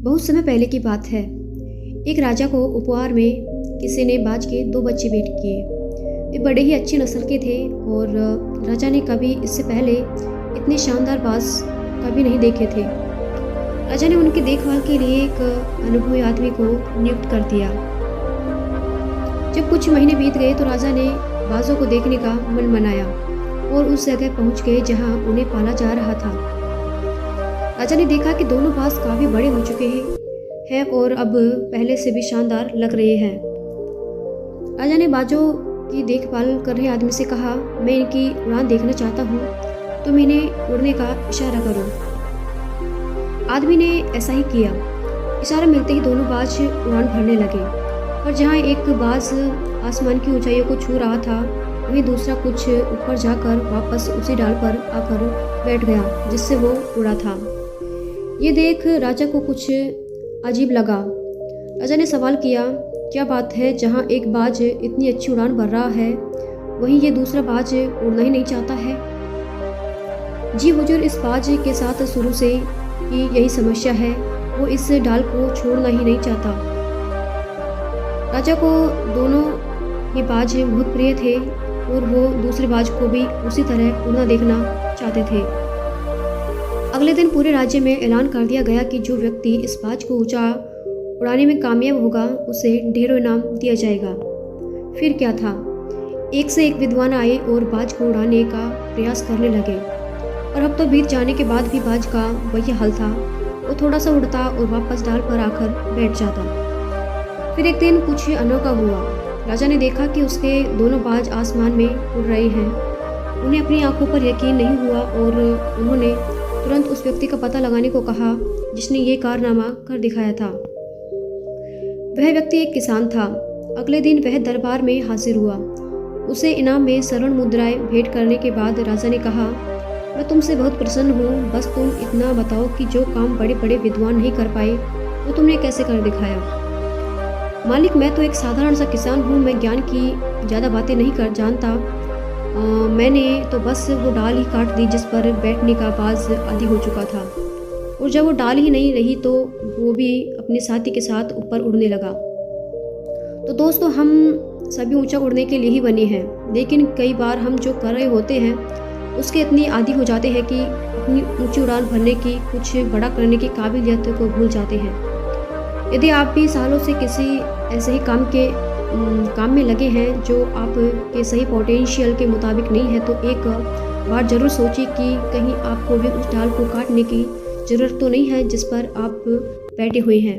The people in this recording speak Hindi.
बहुत समय पहले की बात है। एक राजा को उपहार में किसी ने बाज के 2 बच्चे भेंट किए। वे बड़े ही अच्छी नस्ल के थे और राजा ने कभी इससे पहले इतने शानदार बाज कभी नहीं देखे थे। राजा ने उनकी देखभाल के लिए एक अनुभवी आदमी को नियुक्त कर दिया। जब कुछ महीने बीत गए तो राजा ने बाजों को देखने का मन बनाया और उस जगह पहुंच गए जहां उन्हें पाला जा रहा था। राजा ने देखा कि दोनों बाज काफी बड़े हो चुके हैं और अब पहले से भी शानदार लग रहे हैं। राजा ने बाजों की देखभाल कर रहे आदमी से कहा, मैं इनकी उड़ान देखना चाहता हूँ, तुम इन्हें उड़ने का इशारा करो। आदमी ने ऐसा ही किया। इशारा मिलते ही दोनों बाज उड़ान भरने लगे, पर जहाँ एक बाज आसमान की ऊंचाइयों को छू रहा था वहीं दूसरा कुछ ऊपर जाकर वापस उसी डाल पर आकर बैठ गया जिससे वो उड़ा था। ये देख राजा को कुछ अजीब लगा। राजा ने सवाल किया, क्या बात है, जहाँ एक बाज इतनी अच्छी उड़ान भर रहा है वहीं ये दूसरा बाज उड़ना ही नहीं चाहता है। जी हुजूर, इस बाज के साथ शुरू से ही यही समस्या है, वो इस डाल को छोड़ना ही नहीं चाहता। राजा को दोनों ही बाज बहुत प्रिय थे और वो दूसरे बाज को भी उसी तरह उड़ना देखना चाहते थे। अगले दिन पूरे राज्य में ऐलान कर दिया गया कि जो व्यक्ति इस बाज को ऊंचा उड़ाने में कामयाब होगा उसे ढेरों इनाम दिया जाएगा। फिर क्या था, एक से एक विद्वान आए और बाज को उड़ाने का प्रयास करने लगे, और अब तो बीत जाने के बाद भी बाज का वही हाल था। वो थोड़ा सा उड़ता और वापस डाल पर आकर बैठ जाता। फिर एक दिन कुछ अनोखा हुआ। राजा ने देखा कि उसके दोनों बाज आसमान में उड़ रहे हैं। उन्हें अपनी आंखों पर यकीन नहीं हुआ और उन्होंने तुरंत उस व्यक्ति का पता लगाने को कहा जिसने ये कारनामा कर दिखाया था। वह व्यक्ति एक किसान था। अगले दिन वह दरबार में हाजिर हुआ। उसे इनाम में स्वर्ण मुद्राएं भेंट करने के बाद राजा ने कहा, मैं तुमसे बहुत प्रसन्न हूँ, बस तुम इतना बताओ कि जो काम बड़े बड़े विद्वान नहीं कर पाए वो तुमने कैसे कर दिखाया। मालिक, मैं तो एक साधारण सा किसान हूँ, मैं ज्ञान की ज़्यादा बातें नहीं कर जानता। मैंने तो बस वो डाल ही काट दी जिस पर बैठने का बाज आदि हो चुका था, और जब वो डाल ही नहीं रही तो वो भी अपने साथी के साथ ऊपर उड़ने लगा। तो दोस्तों, हम सभी ऊंचा उड़ने के लिए ही बने हैं, लेकिन कई बार हम जो कर रहे होते हैं उसके इतनी आदी हो जाते हैं कि अपनी ऊंची उड़ान भरने की, कुछ बड़ा करने की काबिलियत को भूल जाते हैं। यदि आप भी सालों से किसी ऐसे ही काम में लगे हैं जो आपके सही पोटेंशियल के मुताबिक नहीं है, तो एक बार ज़रूर सोचिए कि कहीं आपको भी उस डाल को काटने की ज़रूरत तो नहीं है जिस पर आप बैठे हुए हैं।